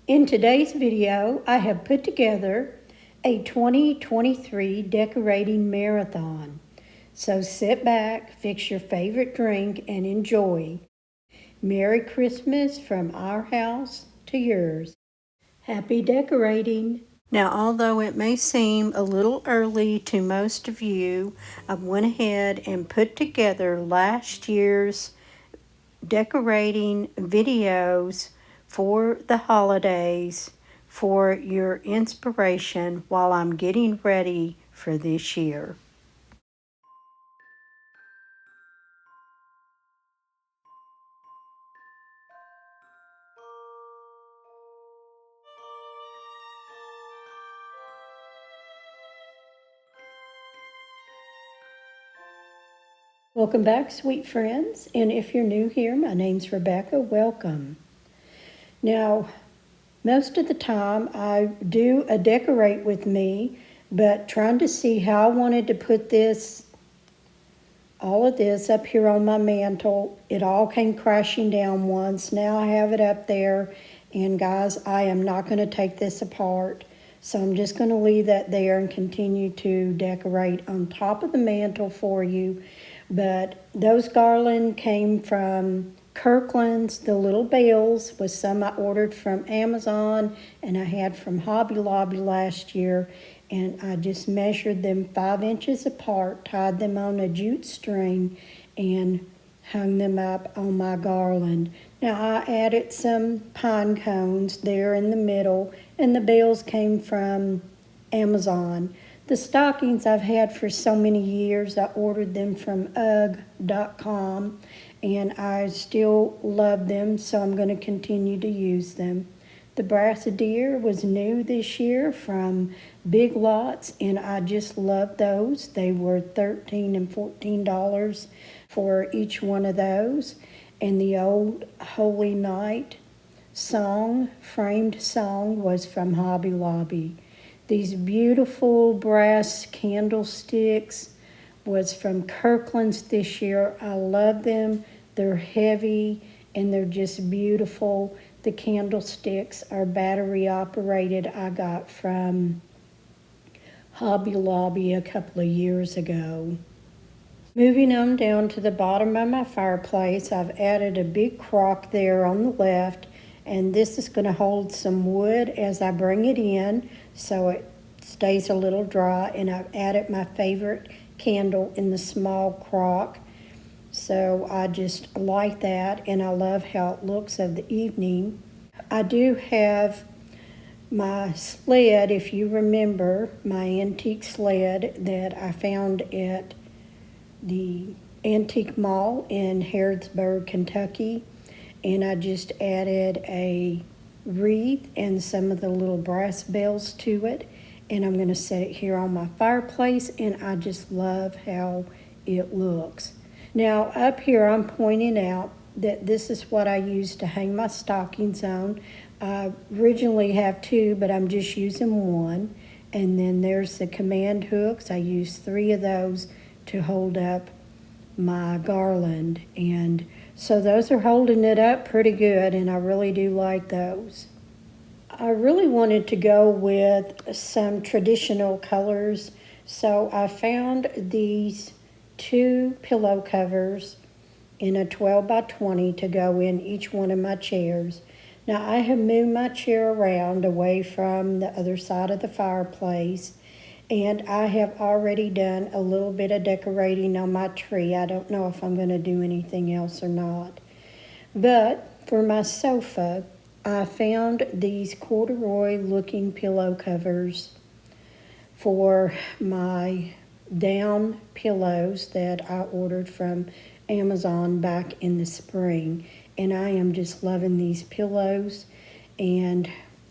In today's video, I have put together a 2023 decorating marathon. So sit back, fix your favorite drink, and enjoy. Merry Christmas from our house to yours. Happy decorating. Now, although it may seem a little early to most of you, I went ahead and put together last year's decorating videos for the holidays for your inspiration while I'm getting ready for this year. Welcome back, sweet friends, and if you're new here, my name's Rebecca. Welcome. Now, most of the time I do a decorate with me, but trying to see how I wanted to put all of this up here on my mantle. It all came crashing down once. Now I have it up there, and guys, I am not going to take this apart. So I'm just going to leave that there and continue to decorate on top of the mantle for you. But those garland came from Kirkland's. The little bells was some I ordered from Amazon, and I had from Hobby Lobby last year. And I just measured them 5 inches apart, tied them on a jute string, and hung them up on my garland. Now I added some pine cones there in the middle, and the bells came from Amazon. The stockings I've had for so many years. I ordered them from UGG.com, and I still love them, so I'm going to continue to use them. The brass deer was new this year from Big Lots, and I just love those. They were $13 and $14 for each one of those. And the old Holy Night framed song, was from Hobby Lobby. These beautiful brass candlesticks was from Kirkland's this year. I love them. They're heavy and they're just beautiful. The candlesticks are battery operated. I got from Hobby Lobby a couple of years ago. Moving on down to the bottom of my fireplace, I've added a big crock there on the left, and this is going to hold some wood as I bring it in so it stays a little dry. And I've added my favorite candle in the small crock. So I just like that, and I love how it looks of the evening. I do have my sled, if you remember, my antique sled that I found at the Antique Mall in Harrodsburg, Kentucky. And I just added a wreath and some of the little brass bells to it. And I'm going to set it here on my fireplace, and I just love how it looks. Now up here I'm pointing out that this is what I use to hang my stockings on. I originally have 2, but I'm just using 1. And then there's the command hooks. I use 3 of those to hold up my garland. And so those are holding it up pretty good, and I really do like those. I really wanted to go with some traditional colors, so I found these 2 pillow covers in a 12 by 20 to go in each one of my chairs. Now I have moved my chair around away from the other side of the fireplace, and I have already done a little bit of decorating on my tree. I don't know if I'm going to do anything else or not. But for my sofa, I found these corduroy looking pillow covers for my down pillows that I ordered from Amazon back in the spring. And I am just loving these pillows, and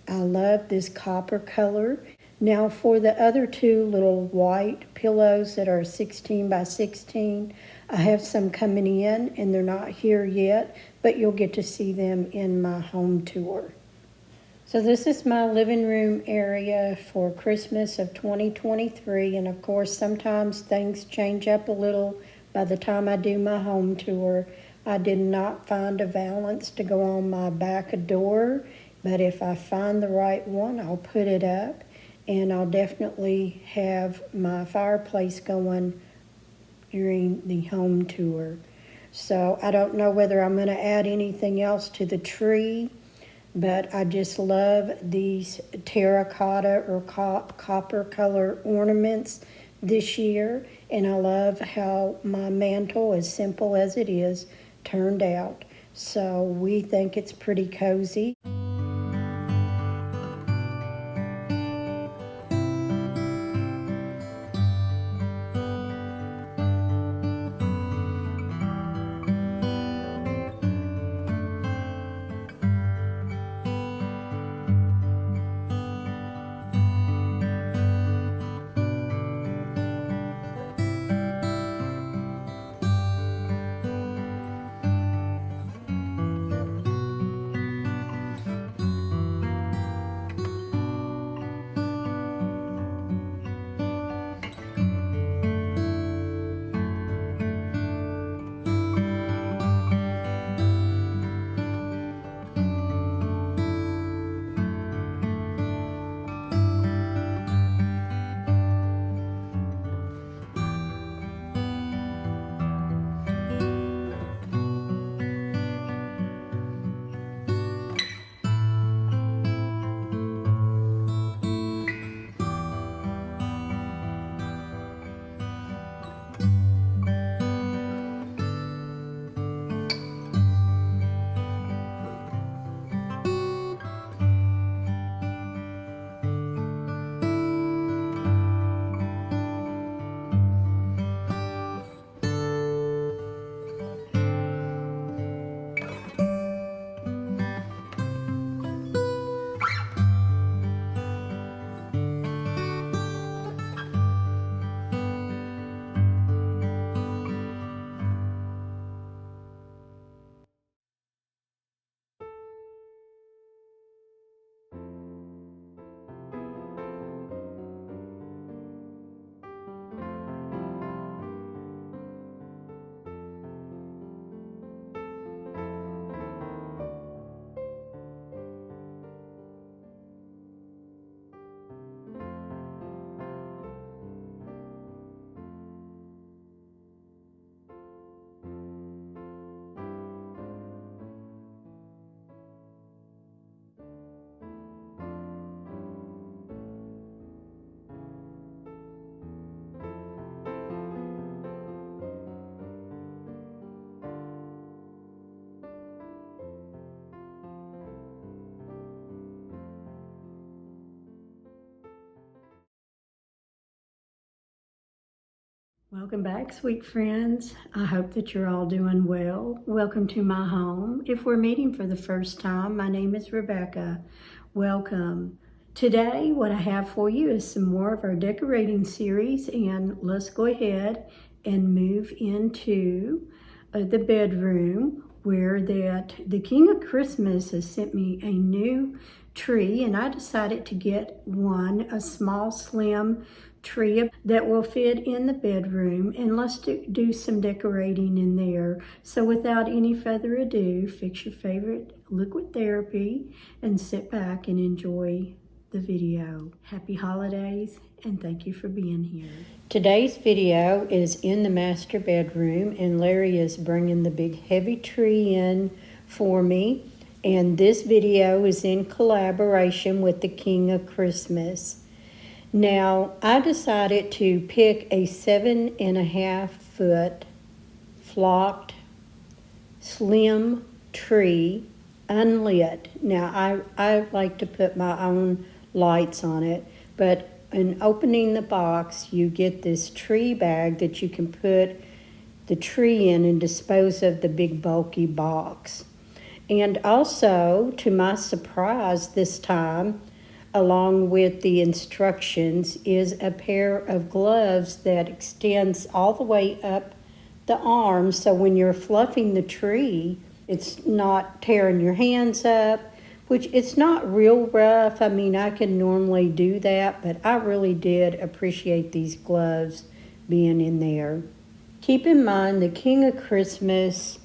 I love this copper color. Now for the other 2 little white pillows that are 16 by 16, I have some coming in, and they're not here yet, but you'll get to see them in my home tour. So this is my living room area for Christmas of 2023, and of course sometimes things change up a little by the time I do my home tour. I did not find a valance to go on my back door but if I find the right one, I'll put it up, and I'll definitely have my fireplace going during the home tour. So I don't know whether I'm going to add anything else to the tree, but I just love these terracotta or copper color ornaments this year, and I love how my mantle, as simple as it is, turned out. So we think it's pretty cozy. Welcome back, sweet friends. I hope that you're all doing well. Welcome to my home. If we're meeting for the first time, my name is Rebecca. Welcome. Today, what I have for you is some more of our decorating series, and let's go ahead and move into the bedroom where the King of Christmas has sent me a new tree, and I decided to get a small, slim tree that will fit in the bedroom, and let's do some decorating in there. So without any further ado, fix your favorite liquid therapy and sit back and enjoy the video. Happy holidays, and thank you for being here. Today's video is in the master bedroom, and Larry is bringing the big heavy tree in for me, and this video is in collaboration with the King of Christmas. Now, I decided to pick a 7.5 foot flocked slim tree, unlit. Now, I like to put my own lights on it, but in opening the box, you get this tree bag that you can put the tree in and dispose of the big bulky box. And also, to my surprise this time, along with the instructions, is a pair of gloves that extends all the way up the arm, so when you're fluffing the tree, it's not tearing your hands up, which it's not real rough. I mean, I can normally do that, but I really did appreciate these gloves being in there. Keep in mind, the King of Christmas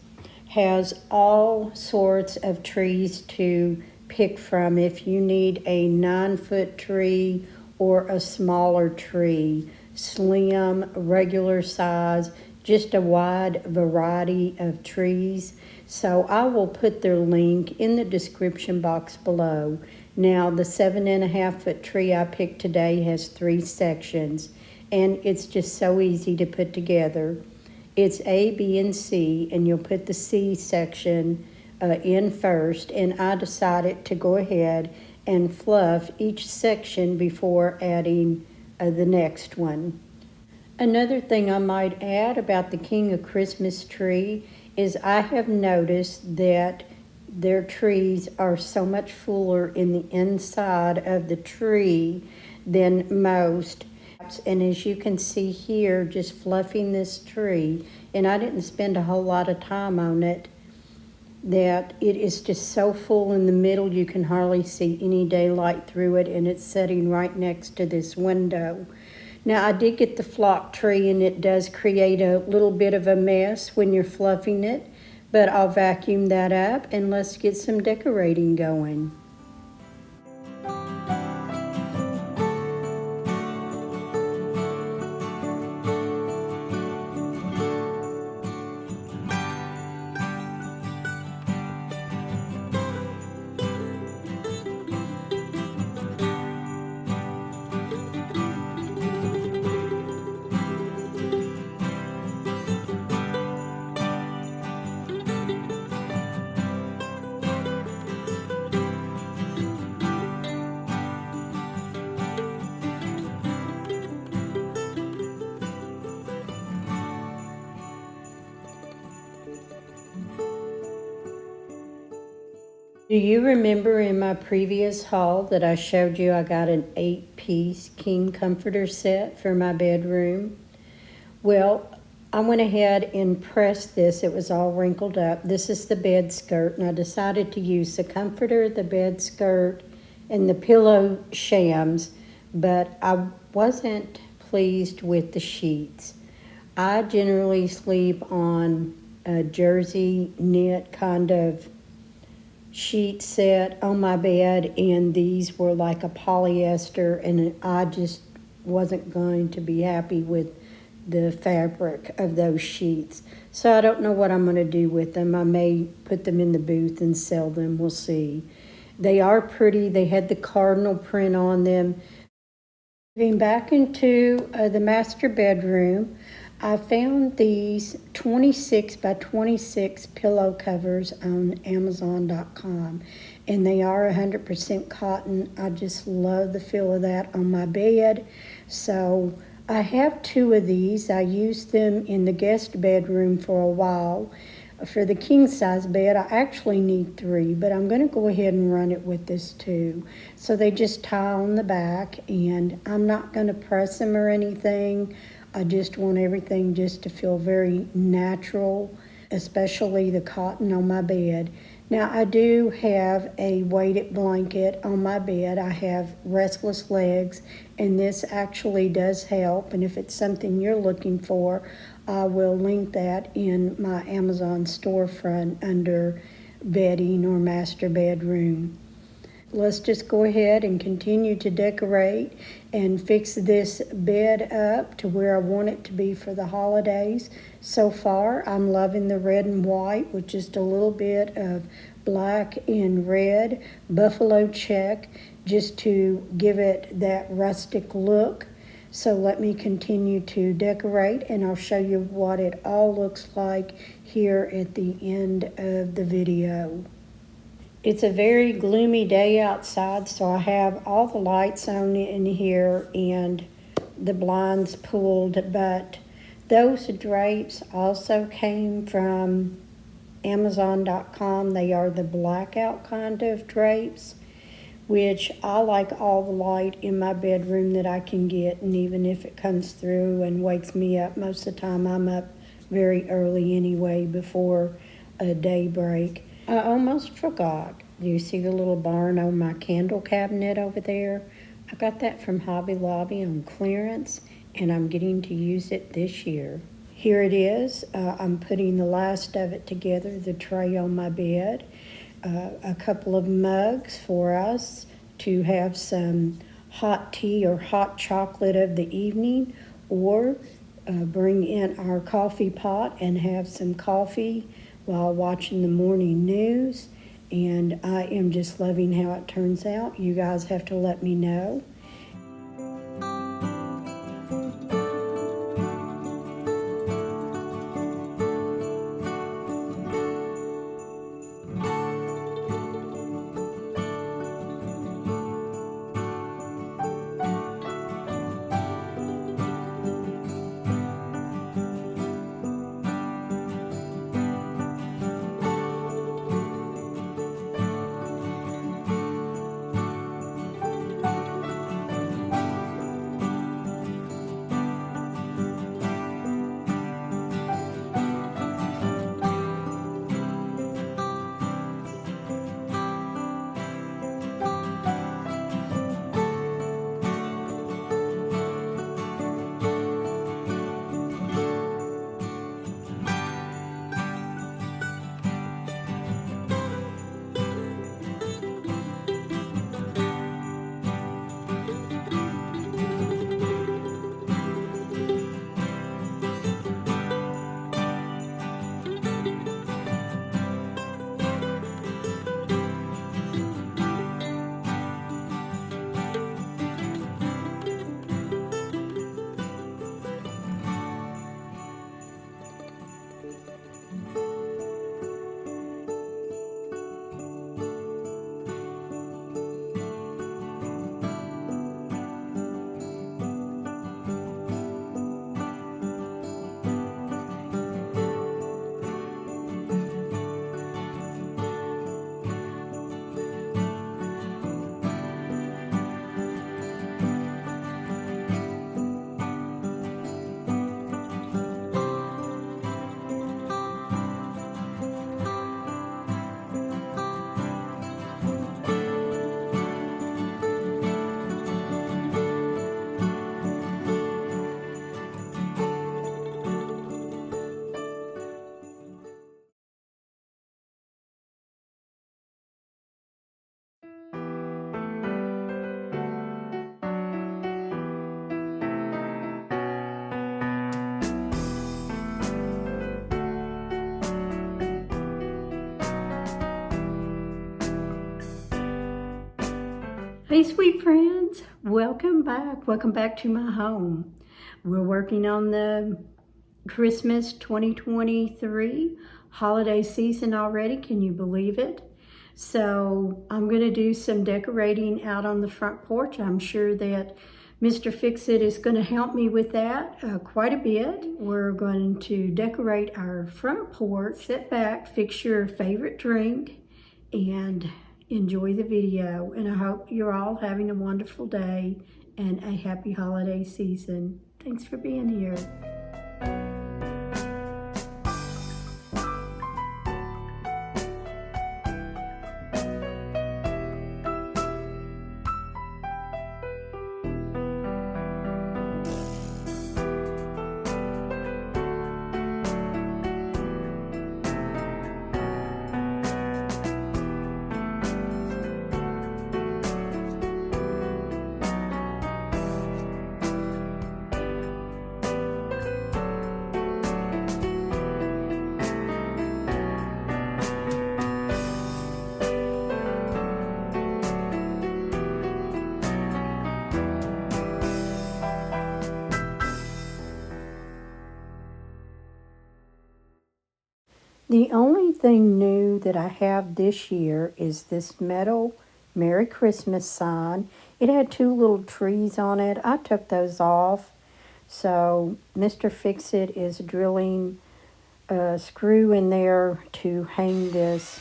has all sorts of trees to pick from if you need a 9-foot tree or a smaller tree, slim, regular size, just a wide variety of trees. So I will put their link in the description box below. Now the 7.5-foot tree I picked today has 3 sections, and it's just so easy to put together. It's A, B, and C, and you'll put the C section in first, and I decided to go ahead and fluff each section before adding the next one. Another thing I might add about the King of Christmas tree is I have noticed that their trees are so much fuller in the inside of the tree than most. And as you can see here, just fluffing this tree, and I didn't spend a whole lot of time on it, that it is just so full in the middle you can hardly see any daylight through it, and it's sitting right next to this window. Now I did get the flock tree, and it does create a little bit of a mess when you're fluffing it, but I'll vacuum that up and let's get some decorating going. Do you remember in my previous haul that I showed you I got an 8-piece king comforter set for my bedroom? Well, I went ahead and pressed this. It was all wrinkled up. This is the bed skirt, and I decided to use the comforter, the bed skirt, and the pillow shams, but I wasn't pleased with the sheets. I generally sleep on a jersey knit kind of sheet set on my bed, and these were like a polyester, and I just wasn't going to be happy with the fabric of those sheets. So I don't know what I'm going to do with them. I may put them in the booth and sell them. We'll see. They are pretty. They had the cardinal print on them. Moving back into the master bedroom, I found these 26 by 26 pillow covers on Amazon.com, and they are 100% cotton. I just love the feel of that on my bed. So I have 2 of these. I used them in the guest bedroom for a while. For the king size bed, I actually need 3, but I'm going to go ahead and run it with this 2. So they just tie on the back, and I'm not going to press them or anything. I just want everything just to feel very natural, especially the cotton on my bed. Now I do have a weighted blanket on my bed. I have restless legs, and this actually does help. And if it's something you're looking for, I will link that in my Amazon storefront under bedding or master bedroom. Let's just go ahead and continue to decorate and fix this bed up to where I want it to be for the holidays. So far, I'm loving the red and white with just a little bit of black and red, buffalo check, just to give it that rustic look. So let me continue to decorate, and I'll show you what it all looks like here at the end of the video. It's a very gloomy day outside, so I have all the lights on in here and the blinds pulled, but those drapes also came from Amazon.com. They are the blackout kind of drapes, which I like all the light in my bedroom that I can get, and even if it comes through and wakes me up, most of the time I'm up very early anyway before daybreak. I almost forgot. Do you see the little barn on my candle cabinet over there? I got that from Hobby Lobby on clearance, and I'm getting to use it this year. Here it is. I'm putting the last of it together, the tray on my bed. a couple of mugs for us to have some hot tea or hot chocolate of the evening, or bring in our coffee pot and have some coffee while watching the morning news. And I am just loving how it turns out. You guys have to let me know. Hey sweet friends, welcome back. Welcome back to my home. We're working on the Christmas 2023 holiday season already. Can you believe it? So I'm going to do some decorating out on the front porch. I'm sure that Mr. Fix-It is going to help me with that quite a bit. We're going to decorate our front porch, sit back, fix your favorite drink, and enjoy the video. And I hope you're all having a wonderful day and a happy holiday season. Thanks for being here. The only thing new that I have this year is this metal Merry Christmas sign. It had two little trees on it. I took those off. So Mr. Fix-It is drilling a screw in there to hang this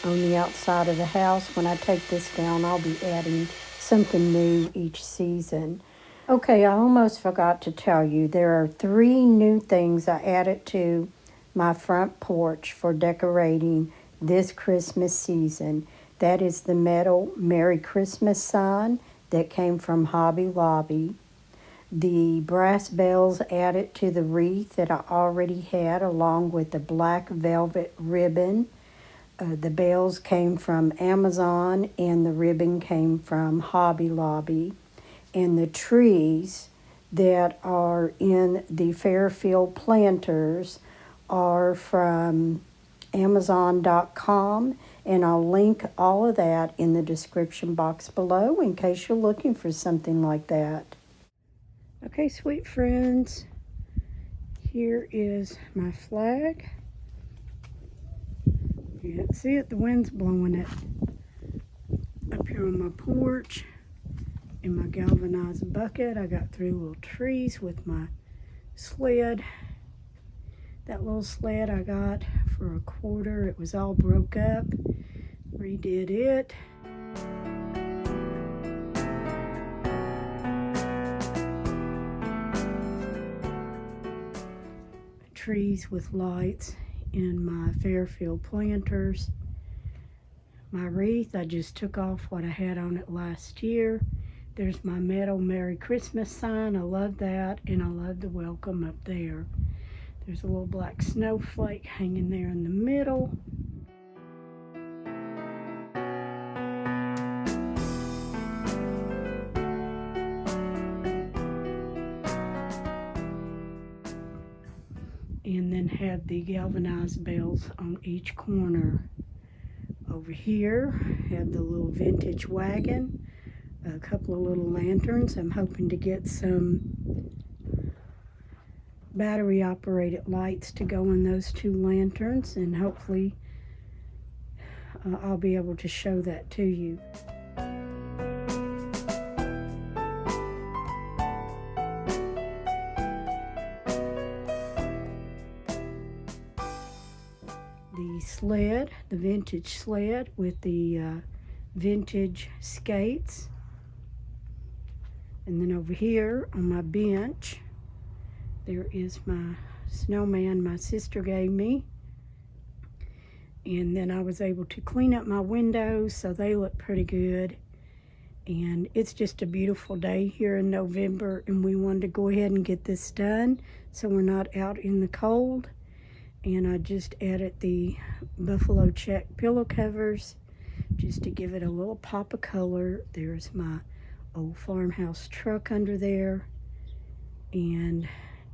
on the outside of the house. When I take this down, I'll be adding something new each season. Okay, I almost forgot to tell you, there are 3 new things I added to my front porch for decorating this Christmas season. That is the metal Merry Christmas sign that came from Hobby Lobby. The brass bells added to the wreath that I already had, along with the black velvet ribbon. The bells came from Amazon and the ribbon came from Hobby Lobby. And the trees that are in the Fairfield planters are from Amazon.com, and I'll link all of that in the description box below in case you're looking for something like that. Okay, sweet friends, here is my flag. You can't see it, the wind's blowing it. Up here on my porch, in my galvanized bucket, I got 3 little trees with my sled. That little sled I got for $1. It was all broke up. Redid it. Trees with lights in my Fairfield planters. My wreath, I just took off what I had on it last year. There's my metal Merry Christmas sign. I love that, and I love the welcome up there. There's a little black snowflake hanging there in the middle. And then have the galvanized bells on each corner. Over here, have the little vintage wagon, a couple of little lanterns. I'm hoping to get some battery operated lights to go in those 2 lanterns, and hopefully I'll be able to show that to you. The sled, the vintage sled with the vintage skates. And then over here on my bench, there is my snowman my sister gave me. And then I was able to clean up my windows so they look pretty good. And it's just a beautiful day here in November, and we wanted to go ahead and get this done so we're not out in the cold. And I just added the buffalo check pillow covers just to give it a little pop of color. There's my old farmhouse truck under there, and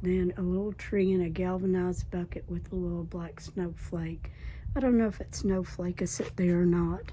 then a little tree in a galvanized bucket with a little black snowflake. I don't know if it's snowflake is it there or not.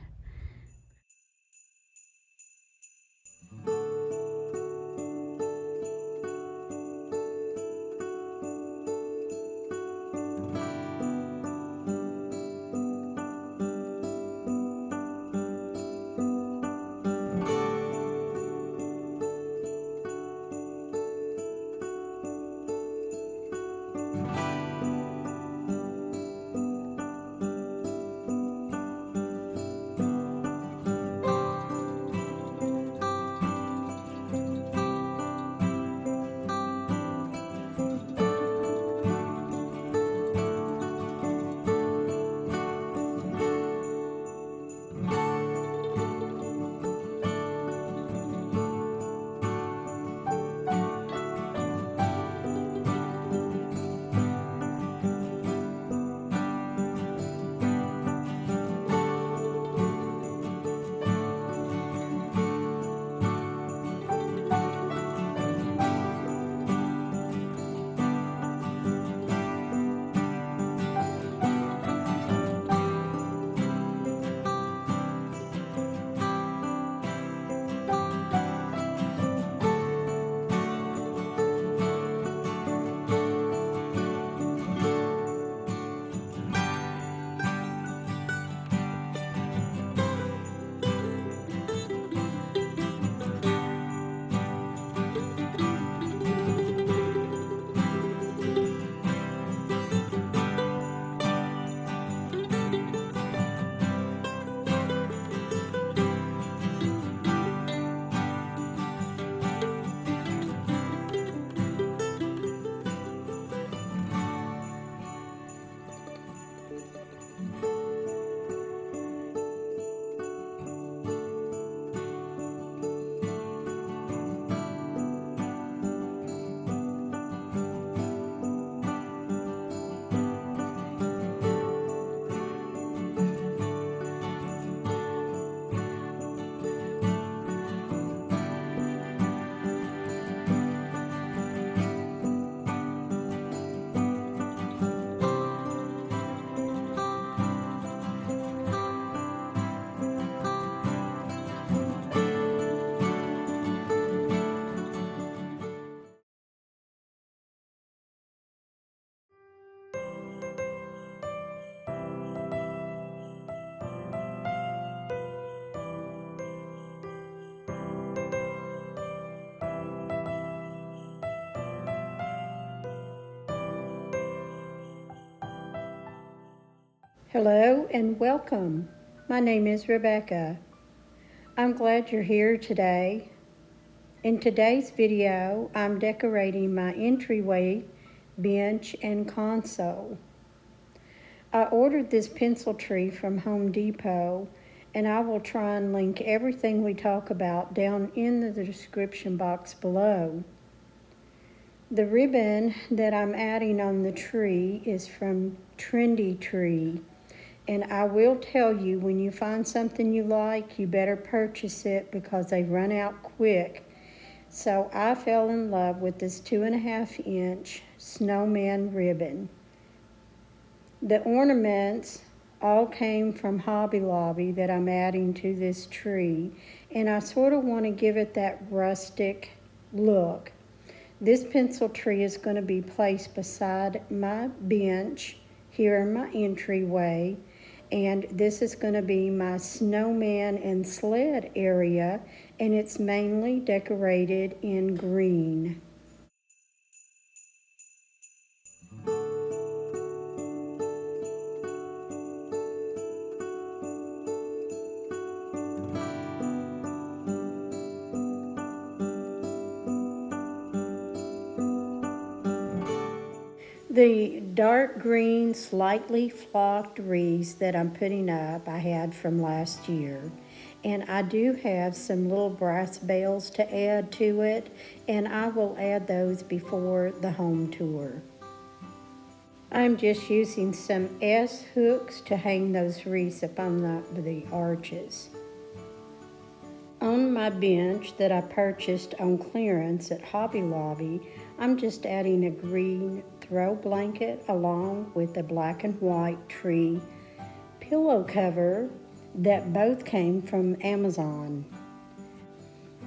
Hello and welcome. My name is Rebecca. I'm glad you're here today. In today's video, I'm decorating my entryway, bench, and console. I ordered this pencil tree from Home Depot, and I will try and link everything we talk about down in the description box below. The ribbon that I'm adding on the tree is from Trendy Tree. And I will tell you, when you find something you like, you better purchase it because they run out quick. So I fell in love with this 2.5-inch snowman ribbon. The ornaments all came from Hobby Lobby that I'm adding to this tree. And I sort of want to give it that rustic look. This pencil tree is going to be placed beside my bench here in my entryway. And this is going to be my snowman and sled area, and it's mainly decorated in green. The dark green, slightly flocked wreaths that I'm putting up, I had from last year. And I do have some little brass bells to add to it, and I will add those before the home tour. I'm just using some S hooks to hang those wreaths up on the arches. On my bench that I purchased on clearance at Hobby Lobby, I'm just adding a green throw blanket along with a black and white tree pillow cover that both came from Amazon.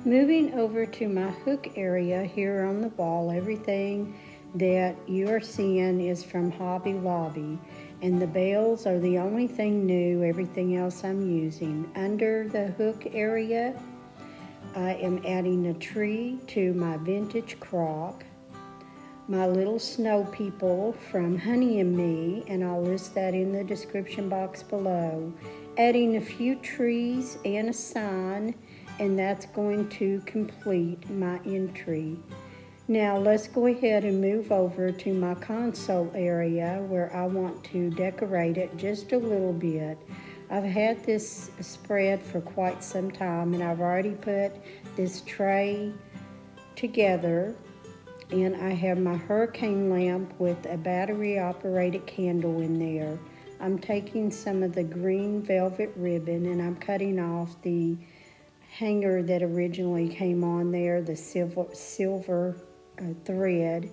Moving over to my hook area here on the wall, everything that you are seeing is from Hobby Lobby, and the bells are the only thing new. Everything else I'm using. Under the hook area, I am adding a tree to my vintage crock, my little snow people from Honey and Me, and I'll list that in the description box below, adding a few trees and a sign, and that's going to complete my entry. Now let's go ahead and move over to my console area where I want to decorate it just a little bit. I've had this spread for quite some time, and I've already put this tray together, and I have my hurricane lamp with a battery operated candle in there. I'm taking some of the green velvet ribbon and I'm cutting off the hanger that originally came on there, the silver thread,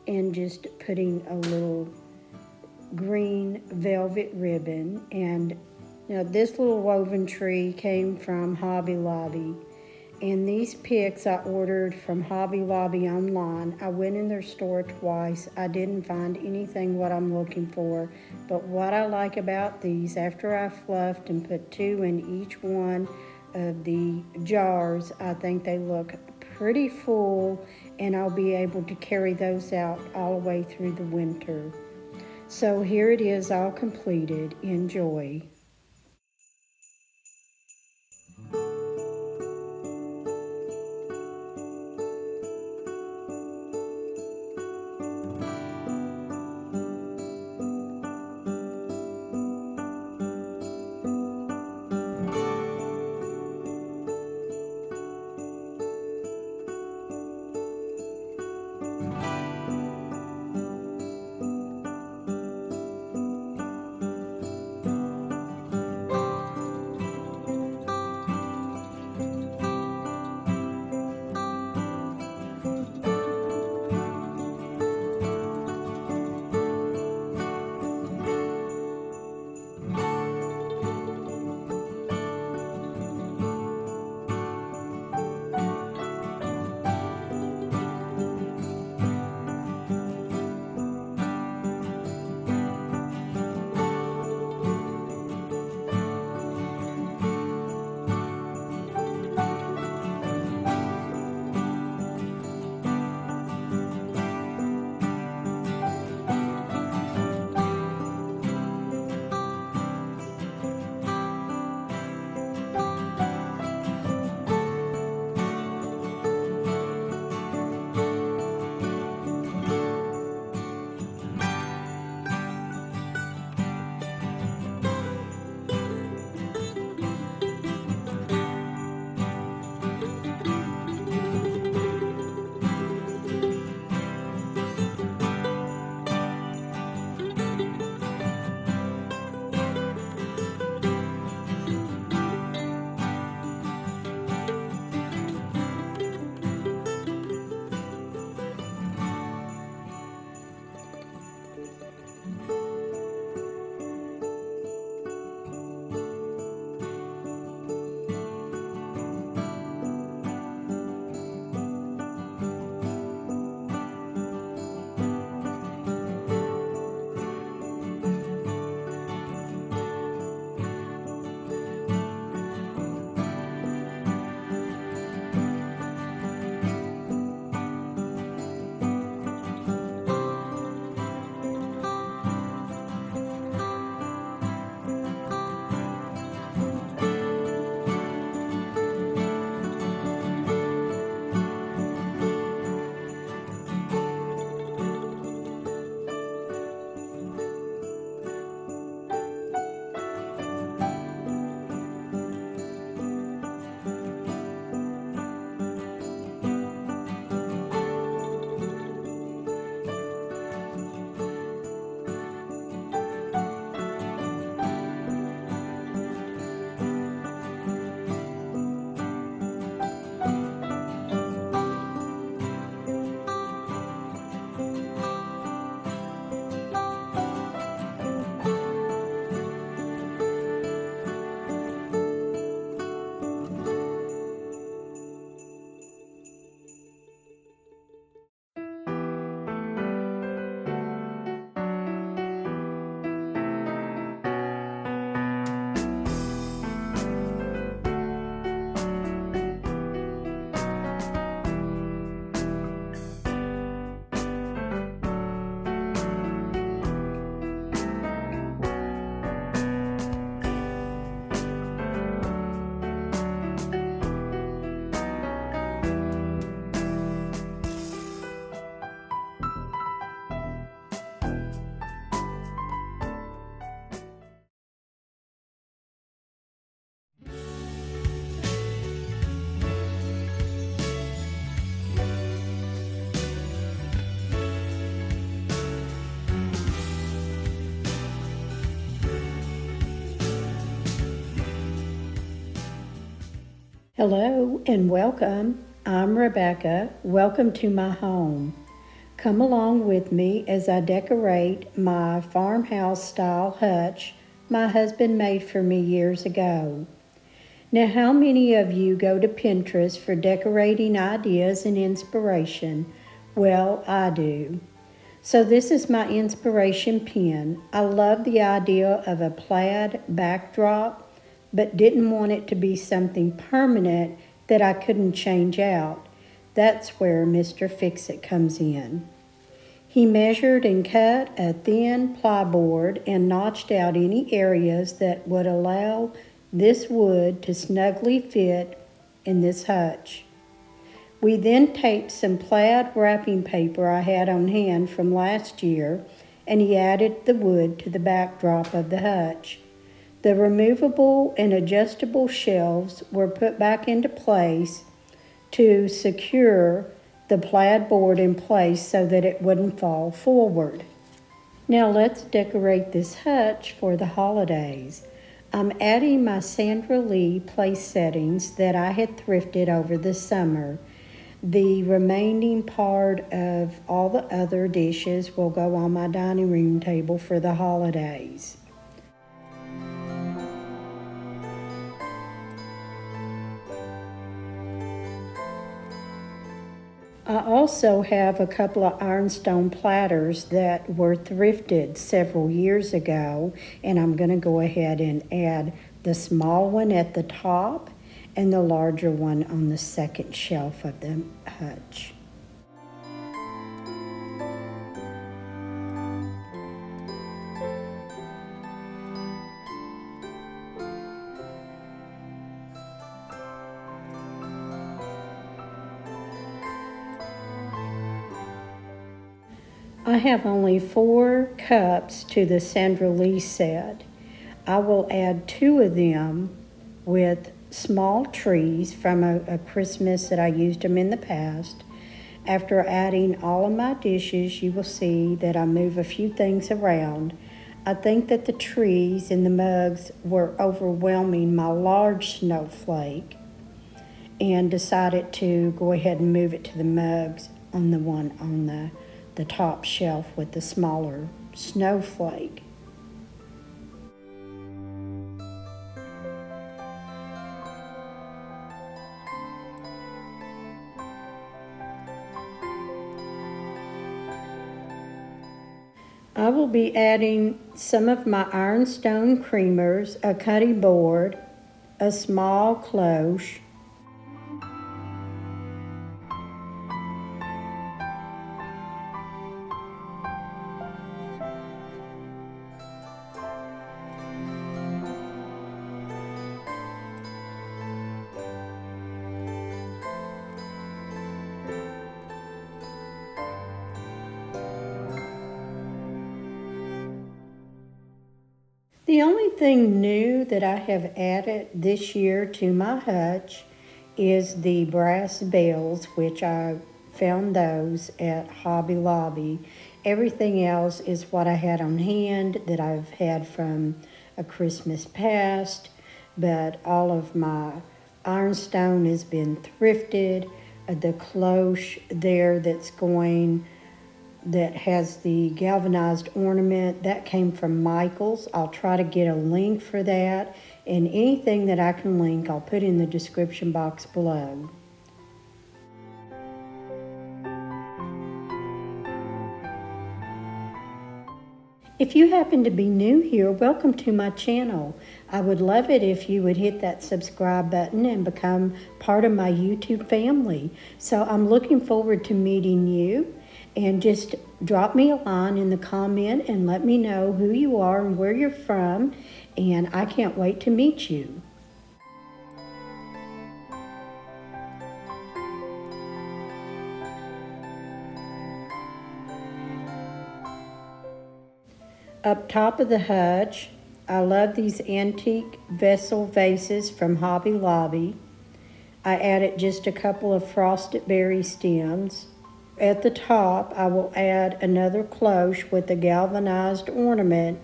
and just putting a little green velvet ribbon. And now this little woven tree came from Hobby Lobby, and these picks I ordered from Hobby Lobby online. I went in their store twice. I didn't find anything what I'm looking for, but what I like about these, after I fluffed and put 2 in each one of the jars, I think they look pretty full, and I'll be able to carry those out all the way through the winter. So here it is, all completed. Enjoy. Hello and welcome. I'm Rebecca. Welcome to my home. Come along with me as I decorate my farmhouse style hutch my husband made for me years ago. Now, how many of you go to Pinterest for decorating ideas and inspiration? Well, I do. So this is my inspiration pin. I love the idea of a plaid backdrop, but didn't want it to be something permanent that I couldn't change out. That's where Mr. Fix-It comes in. He measured and cut a thin plyboard and notched out any areas that would allow this wood to snugly fit in this hutch. We then taped some plaid wrapping paper I had on hand from last year, and he added the wood to the backdrop of the hutch. The removable and adjustable shelves were put back into place to secure the plaid board in place so that it wouldn't fall forward. Now let's decorate this hutch for the holidays. I'm adding my Sandra Lee place settings that I had thrifted over the summer. The remaining part of all the other dishes will go on my dining room table for the holidays. I also have a couple of ironstone platters that were thrifted several years ago, and I'm going to go ahead and add the small one at the top and the larger one on the second shelf of the hutch. I have only 4 cups to the Sandra Lee set. I will add 2 of them with small trees from a Christmas that I used them in the past. After adding all of my dishes, you will see that I move a few things around. I think that the trees and the mugs were overwhelming my large snowflake and decided to go ahead and move it to the mugs on the one on the top shelf with the smaller snowflake. I will be adding some of my ironstone creamers, a cutting board, a small cloche, The only thing new that I have added this year to my hutch is the brass bells, which I found those at Hobby Lobby. Everything else is what I had on hand that I've had from a Christmas past, but all of my ironstone has been thrifted. The cloche there that has the galvanized ornament, that came from Michael's. I'll try to get a link for that, and anything that I can link I'll put in the description box below. If you happen to be new here, welcome to my channel. I would love it if you would hit that subscribe button and become part of my YouTube family. So I'm looking forward to meeting you. And just drop me a line in the comment and let me know who you are and where you're from. And I can't wait to meet you. Up top of the hutch, I love these antique vessel vases from Hobby Lobby. I added just a couple of frosted berry stems. At the top, I will add another cloche with a galvanized ornament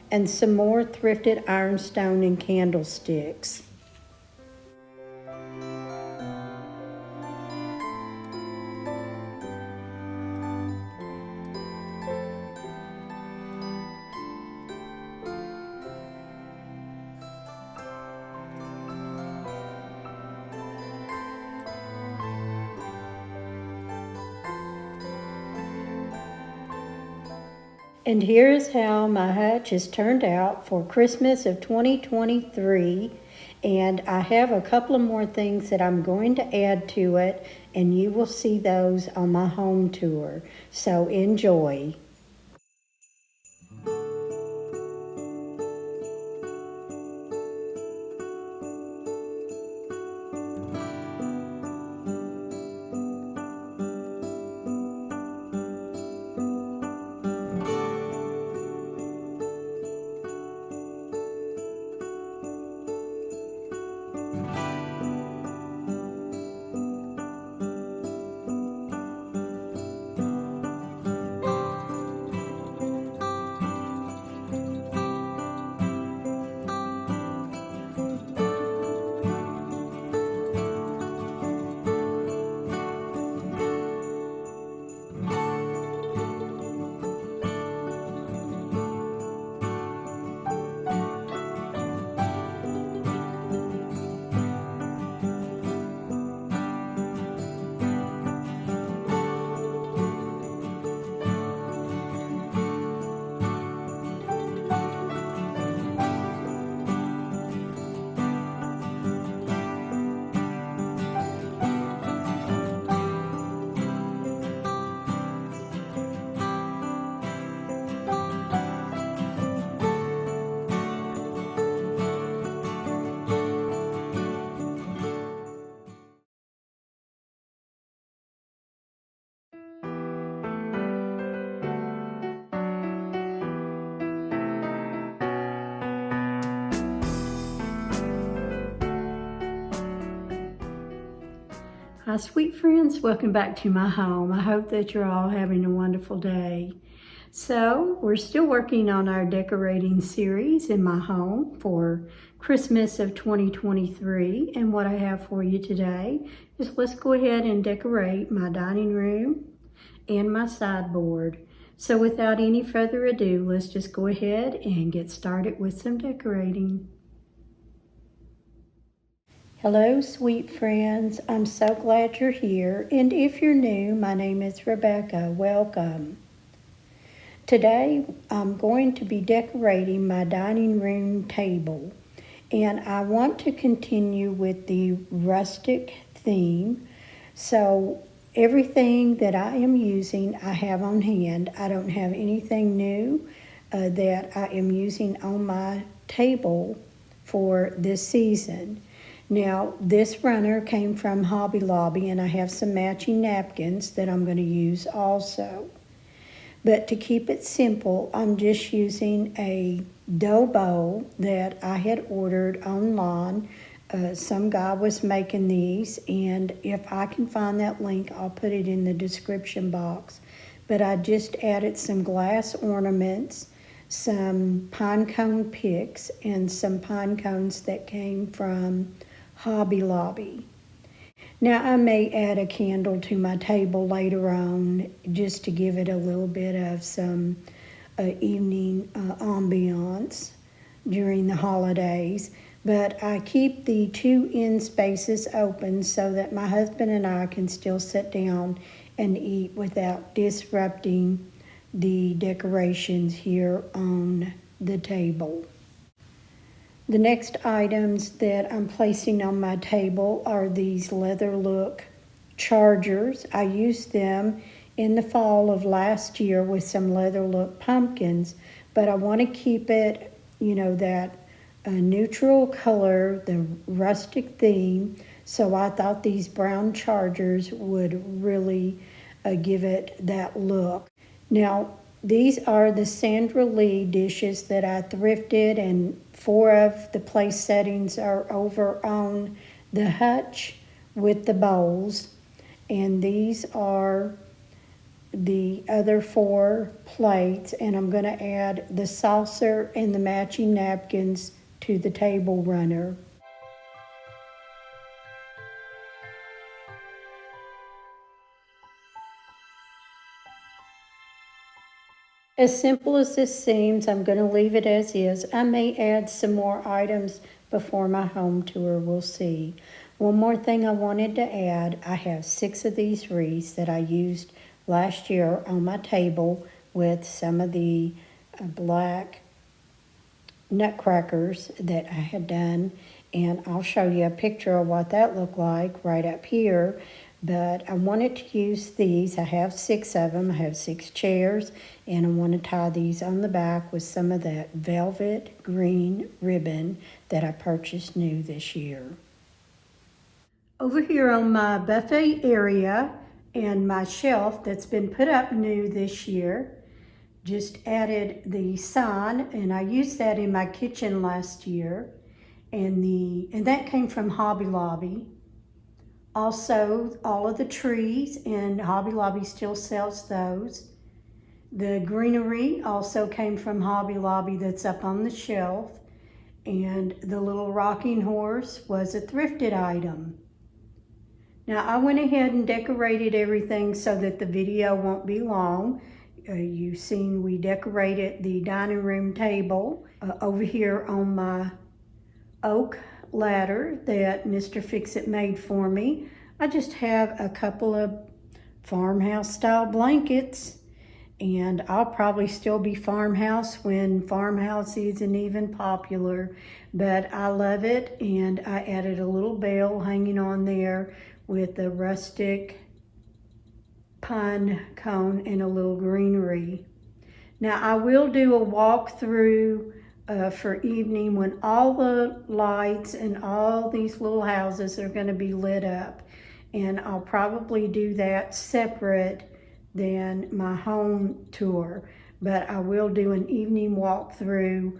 and some more thrifted ironstone and candlesticks. And here's how my hutch has turned out for Christmas of 2023. And I have a couple of more things that I'm going to add to it, and you will see those on my home tour. So enjoy. Hi, sweet friends. Welcome back to my home. I hope that you're all having a wonderful day. So, we're still working on our decorating series in my home for Christmas of 2023. And what I have for you today is let's go ahead and decorate my dining room and my sideboard. So, without any further ado, let's just go ahead and get started with some decorating. Hello, sweet friends. I'm so glad you're here. And if you're new, my name is Rebecca. Welcome. Today, I'm going to be decorating my dining room table. And I want to continue with the rustic theme. So, everything that I am using, I have on hand. I don't have anything new that I am using on my table for this season. Now, this runner came from Hobby Lobby, and I have some matching napkins that I'm going to use also. But to keep it simple, I'm just using a dough bowl that I had ordered online. Some guy was making these, and if I can find that link, I'll put it in the description box. But I just added some glass ornaments, some pine cone picks, and some pine cones that came from Hobby Lobby. Now I may add a candle to my table later on just to give it a little bit of some evening ambiance during the holidays. But I keep the two end spaces open so that my husband and I can still sit down and eat without disrupting the decorations here on the table. The next items that I'm placing on my table are these leather look chargers. I used them in the fall of last year with some leather look pumpkins, but I want to keep it, that neutral color, the rustic theme. So I thought these brown chargers would really give it that look. Now, these are the Sandra Lee dishes that I thrifted, and 4 of the place settings are over on the hutch with the bowls. And these are the other 4 plates, and I'm going to add the saucer and the matching napkins to the table runner. As simple as this seems, I'm going to leave it as is. I may add some more items before my home tour. We'll see. One more thing I wanted to add. I have 6 of these wreaths that I used last year on my table with some of the black nutcrackers that I had done, and I'll show you a picture of what that looked like right up here. But I wanted to use these. I have 6 of them. I have 6 chairs, and I want to tie these on the back with some of that velvet green ribbon that I purchased new this year. Over here on my buffet area and my shelf that's been put up new this year, just added the sign, and I used that in my kitchen last year, and that came from Hobby Lobby. Also, all of the trees, and Hobby Lobby still sells those. The greenery also came from Hobby Lobby that's up on the shelf, and the little rocking horse was a thrifted item. Now, I went ahead and decorated everything so that the video won't be long. You've seen we decorated the dining room table over here on my oak ladder that Mr. Fix-It made for me. I just have a couple of farmhouse style blankets, and I'll probably still be farmhouse when farmhouse isn't even popular, but I love it, and I added a little bell hanging on there with a rustic pine cone and a little greenery. Now I will do a walkthrough for evening when all the lights and all these little houses are going to be lit up, and I'll probably do that separate than my home tour, but I will do an evening walkthrough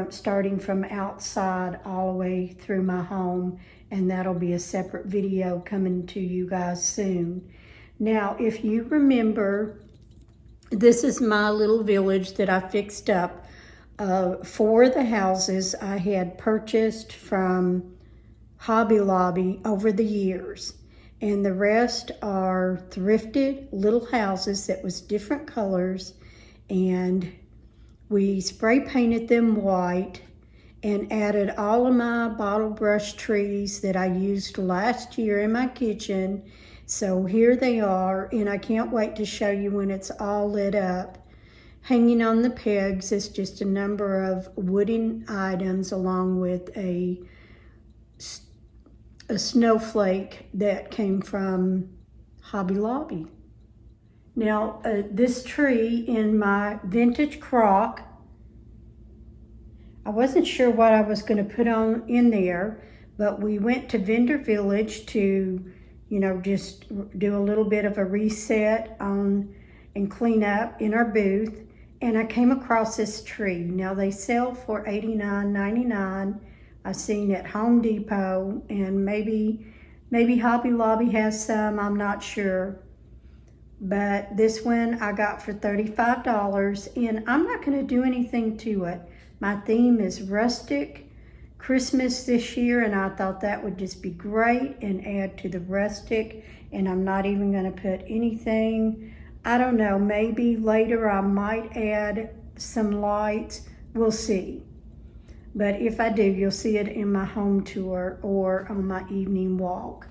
starting from outside all the way through my home, and that'll be a separate video coming to you guys soon. Now, if you remember, this is my little village that I fixed up. 4 of the houses I had purchased from Hobby Lobby over the years, and the rest are thrifted little houses that was different colors, and we spray painted them white and added all of my bottle brush trees that I used last year in my kitchen. So here they are, and I can't wait to show you when it's all lit up. Hanging on the pegs is just a number of wooden items along with a snowflake that came from Hobby Lobby. Now, this tree in my vintage crock, I wasn't sure what I was going to put on in there, but we went to Vendor Village to, just do a little bit of a reset on and clean up in our booth, and I came across this tree. Now they sell for $89.99. I've seen at Home Depot, and maybe Hobby Lobby has some, I'm not sure. But this one I got for $35, and I'm not going to do anything to it. My theme is rustic Christmas this year, and I thought that would just be great and add to the rustic, and I'm not even going to put anything. I don't know, maybe later I might add some lights. We'll see. But if I do, you'll see it in my home tour or on my evening walk.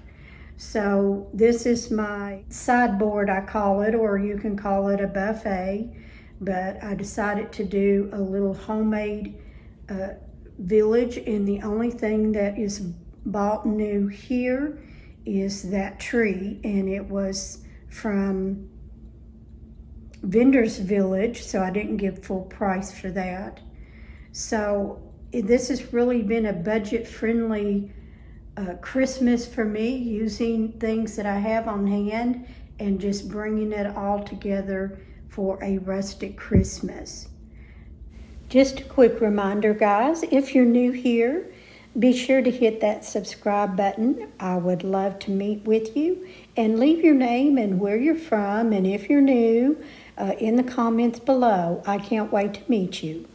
So this is my sideboard, I call it, or you can call it a buffet. But I decided to do a little homemade village, and the only thing that is bought new here is that tree, and it was from Vendor's Village, so I didn't give full price for that. So this has really been a budget-friendly Christmas for me, using things that I have on hand and just bringing it all together for a rustic Christmas. Just a quick reminder, guys, if you're new here, be sure to hit that subscribe button. I would love to meet with you, and leave your name and where you're from, and if you're new, in the comments below. I can't wait to meet you.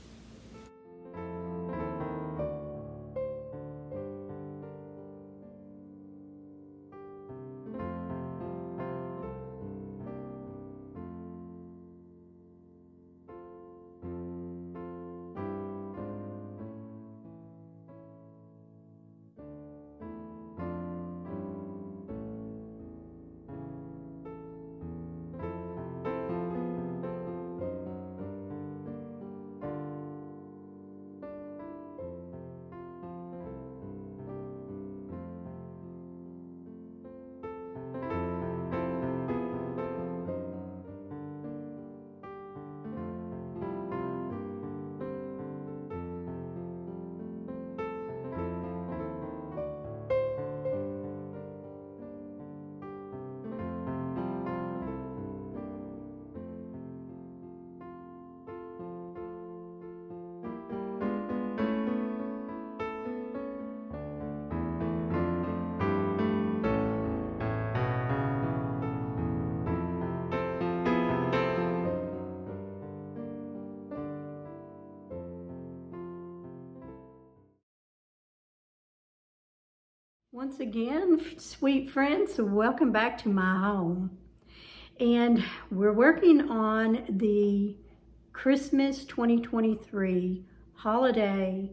Once again, sweet friends, welcome back to my home. And we're working on the Christmas 2023 holiday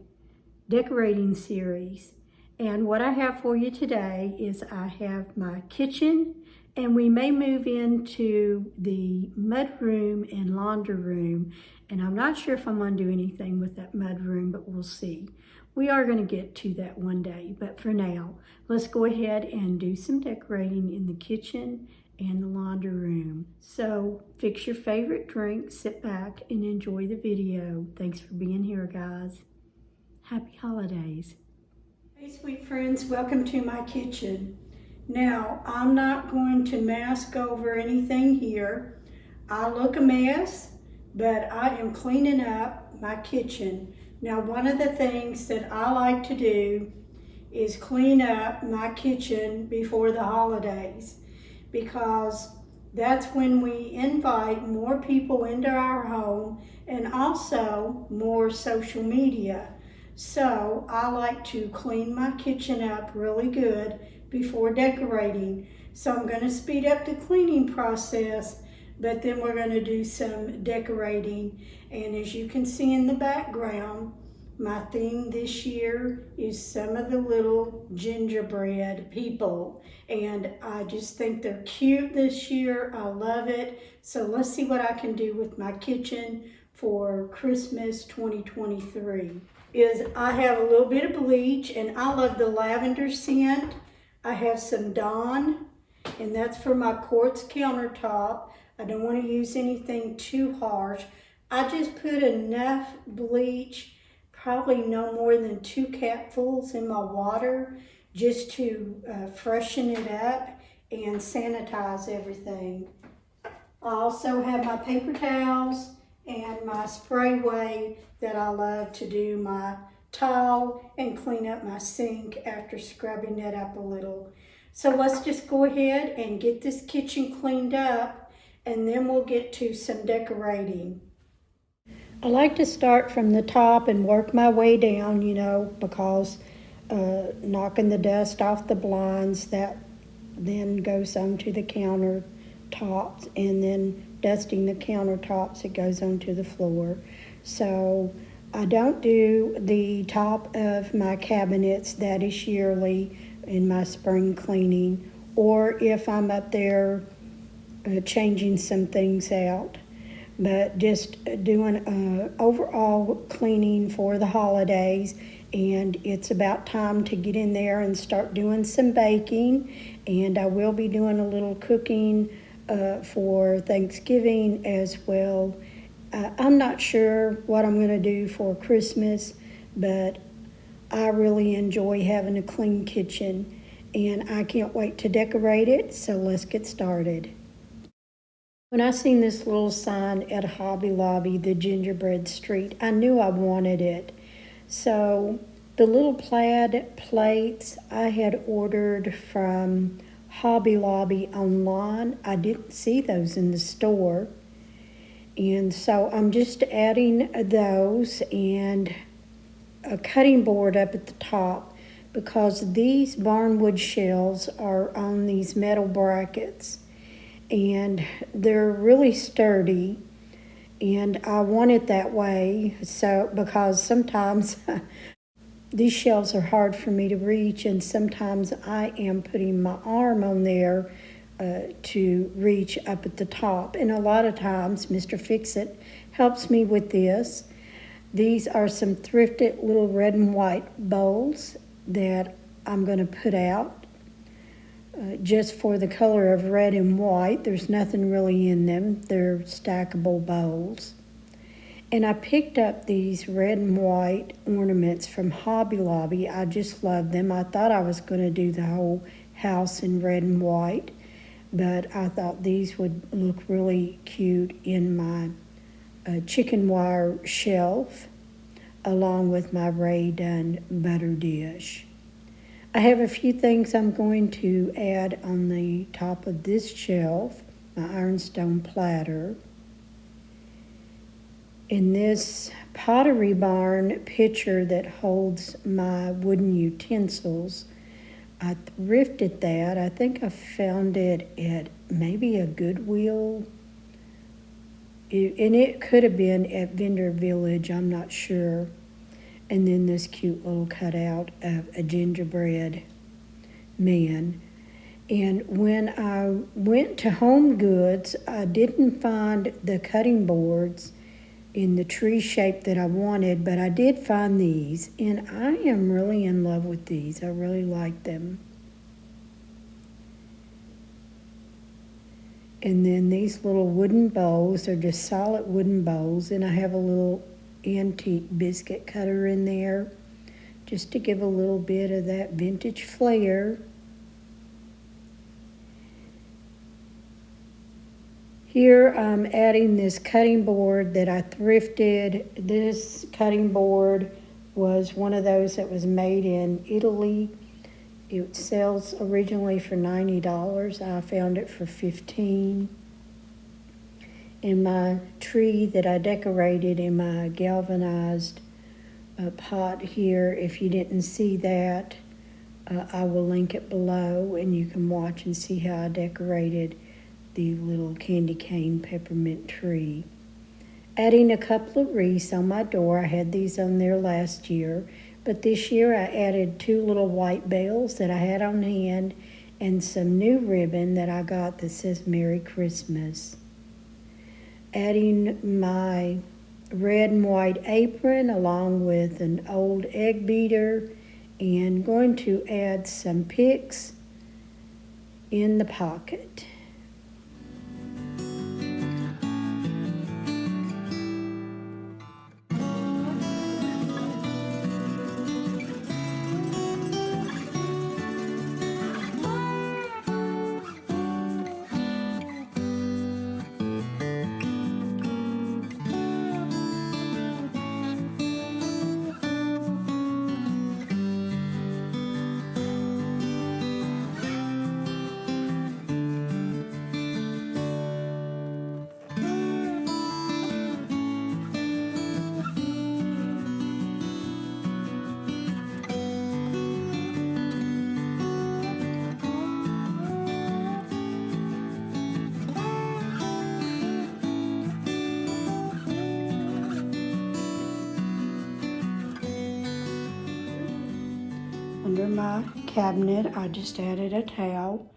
decorating series. And what I have for you today is I have my kitchen, and we may move into the mud room and laundry room. And I'm not sure if I'm going to do anything with that mud room, but we'll see. We are going to get to that one day, but for now, let's go ahead and do some decorating in the kitchen and the laundry room. So fix your favorite drink, sit back, and enjoy the video. Thanks for being here, guys. Happy holidays. Hey, sweet friends, welcome to my kitchen. Now, I'm not going to mask over anything here. I look a mess, but I am cleaning up my kitchen. Now, one of the things that I like to do is clean up my kitchen before the holidays, because that's when we invite more people into our home and also more social media. So I like to clean my kitchen up really good before decorating. So I'm going to speed up the cleaning process, but then we're going to do some decorating. And as you can see in the background, my theme this year is some of the little gingerbread people. And I just think they're cute this year. I love it. So let's see what I can do with my kitchen for Christmas 2023. I have a little bit of bleach, and I love the lavender scent. I have some Dawn, and that's for my quartz countertop. I don't want to use anything too harsh. I just put enough bleach, probably no more than 2 capfuls in my water, just to freshen it up and sanitize everything. I also have my paper towels and my sprayway that I love to do my tile and clean up my sink after scrubbing it up a little. So let's just go ahead and get this kitchen cleaned up, and then we'll get to some decorating. I like to start from the top and work my way down, because knocking the dust off the blinds, that then goes onto the countertops, and then dusting the countertops, it goes onto the floor. So I don't do the top of my cabinets. That is yearly in my spring cleaning, or if I'm up there changing some things out. But just doing overall cleaning for the holidays, and it's about time to get in there and start doing some baking. And I will be doing a little cooking for Thanksgiving as well. I'm not sure what I'm going to do for Christmas, but I really enjoy having a clean kitchen, and I can't wait to decorate it. So let's get started. When I seen this little sign at Hobby Lobby, the gingerbread street, I knew I wanted it. So the little plaid plates I had ordered from Hobby Lobby online, I didn't see those in the store. And so I'm just adding those and a cutting board up at the top, because these barnwood shelves are on these metal brackets, and they're really sturdy, and I want it that way. So because sometimes these shelves are hard for me to reach, and sometimes I am putting my arm on there to reach up at the top, and a lot of times Mr. Fix-It helps me with this. These are some thrifted little red and white bowls that I'm going to put out just for the color of red and white. There's nothing really in them. They're stackable bowls. And I picked up these red and white ornaments from Hobby Lobby. I just love them. I thought I was going to do the whole house in red and white, but I thought these would look really cute in my chicken wire shelf, along with my Ray Dunn butter dish. I have a few things I'm going to add on the top of this shelf. My ironstone platter. In this Pottery Barn pitcher that holds my wooden utensils, I thrifted that. I think I found it at maybe a Goodwill. And it could have been at Vendor Village, I'm not sure. And then this cute little cutout of a gingerbread man. And when I went to Home Goods, I didn't find the cutting boards in the tree shape that I wanted, but I did find these, and I am really in love with these. I really like them. And then these little wooden bowls are just solid wooden bowls, and I have a little antique biscuit cutter in there just to give a little bit of that vintage flair. Here I'm adding this cutting board that I thrifted. This cutting board was one of those that was made in Italy. It sells originally for $90. I found it for $15. And my tree that I decorated in my galvanized pot here, if you didn't see that, I will link it below and you can watch and see how I decorated the little candy cane peppermint tree. Adding a couple of wreaths on my door. I had these on there last year, but this year I added 2 little white bells that I had on hand and some new ribbon that I got that says Merry Christmas. Adding my red and white apron along with an old egg beater, and going to add some picks in the pocket. Under my cabinet, I just added a towel.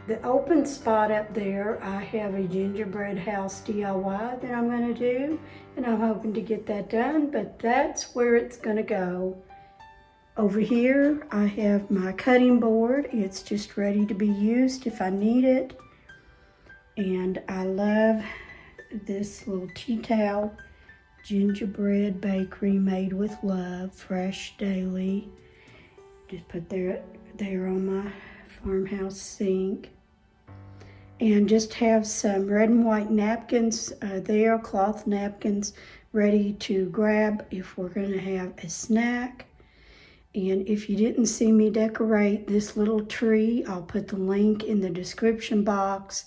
The open spot up there, I have a gingerbread house DIY that I'm going to do, and I'm hoping to get that done, but that's where it's going to go. Over here, I have my cutting board. It's just ready to be used if I need it. And I love this little tea towel, gingerbread bakery made with love, fresh daily. Just put there on my farmhouse sink. And just have some red and white napkins there, cloth napkins, ready to grab if we're going to have a snack. And if you didn't see me decorate this little tree, I'll put the link in the description box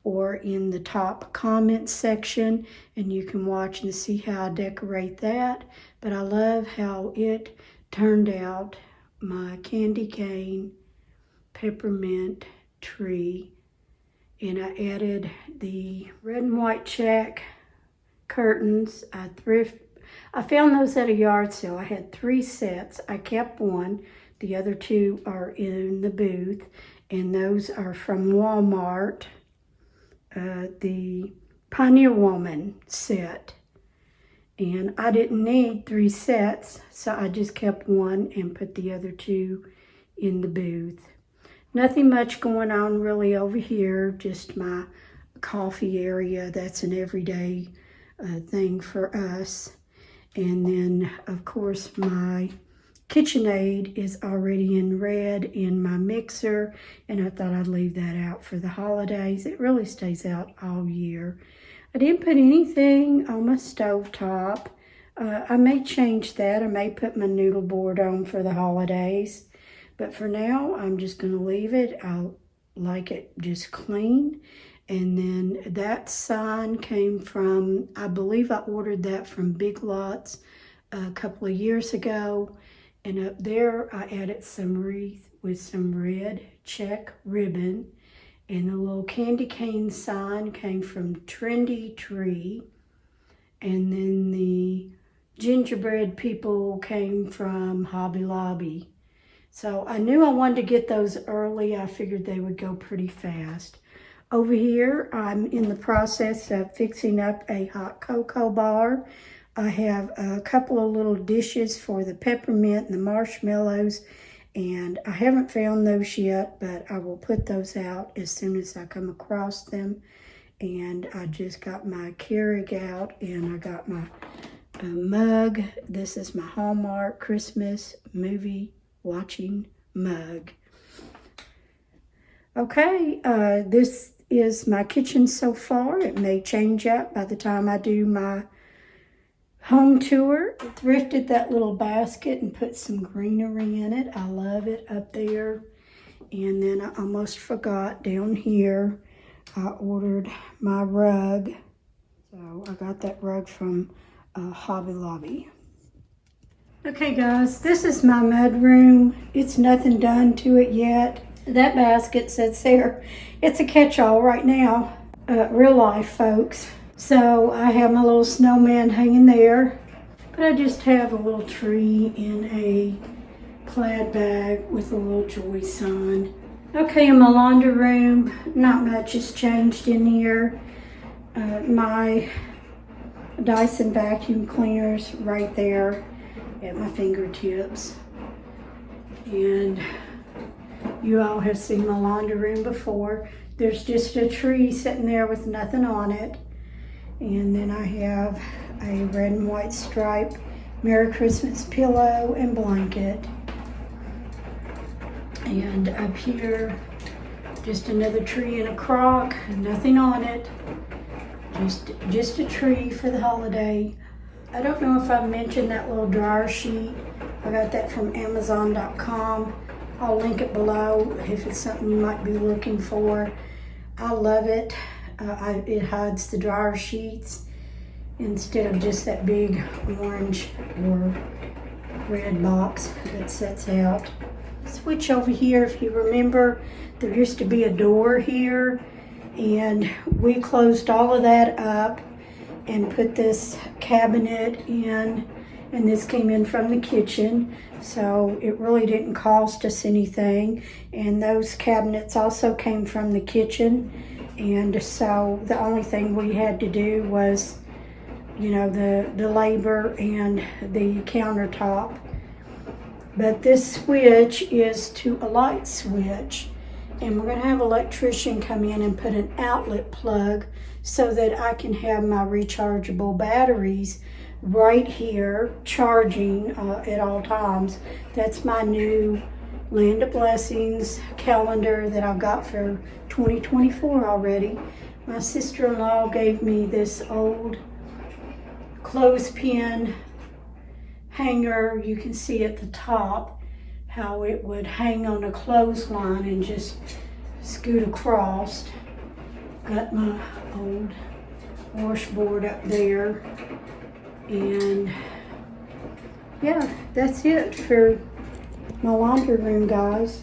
or in the top comments section, and you can watch and see how I decorate that. But I love how it turned out, my candy cane peppermint tree. And I added the red and white check curtains. I I found those at a yard sale. I had 3 sets. I kept one. The other 2 are in the booth, and those are from Walmart. The Pioneer Woman set. And I didn't need 3 sets, so I just kept one and put the other 2 in the booth. Nothing much going on really over here, just my coffee area. That's an everyday thing for us. And then, of course, my KitchenAid is already in red in my mixer, and I thought I'd leave that out for the holidays. It really stays out all year. I didn't put anything on my stovetop. I may change that. I may put my noodle board on for the holidays. But for now, I'm just going to leave it. I like it just clean. And then that sign came from, I believe I ordered that from Big Lots a couple of years ago. And up there, I added some wreath with some red check ribbon. And the little candy cane sign came from Trendy Tree. And then the gingerbread people came from Hobby Lobby. So I knew I wanted to get those early. I figured they would go pretty fast. Over here, I'm in the process of fixing up a hot cocoa bar. I have a couple of little dishes for the peppermint and the marshmallows, and I haven't found those yet, but I will put those out as soon as I come across them. And I just got my Keurig out, and I got my mug. This is my Hallmark Christmas movie watching mug. Okay, this is my kitchen so far. It may change up by the time I do my home tour. I thrifted that little basket and put some greenery in it. I love it up there. And then I almost forgot down here, I ordered my rug. So I got that rug from Hobby Lobby. Okay guys, this is my mud room. It's nothing done to it yet. That basket sits there. It's a catch-all right now. Real life, folks. So I have my little snowman hanging there. But I just have a little tree in a plaid bag with a little joy sign. Okay, in my laundry room, not much has changed in here. My Dyson vacuum cleaner's right there at my fingertips. And you all have seen my laundry room before. There's just a tree sitting there with nothing on it. And then I have a red and white stripe Merry Christmas pillow and blanket. And up here, just another tree in a crock, nothing on it. Just a tree for the holiday. I don't know if I mentioned that little dryer sheet. I got that from Amazon.com. I'll link it below if it's something you might be looking for. I love it. It hides the dryer sheets instead of just that big orange or red box that sets out. Switch over here. If you remember, there used to be a door here, and we closed all of that up and put this cabinet in, and this came in from the kitchen, so it really didn't cost us anything. And those cabinets also came from the kitchen, and so the only thing we had to do was, you know, the labor and the countertop. But this switch is to a light switch, and we're going to have an electrician come in and put an outlet plug so that I can have my rechargeable batteries right here charging at all times. That's my new Land of Blessings calendar that I've got for 2024 already. My sister-in-law gave me this old clothespin hanger. You can see at the top how it would hang on a clothesline and just scoot across. Got my old washboard up there, and yeah, that's it for my laundry room, guys.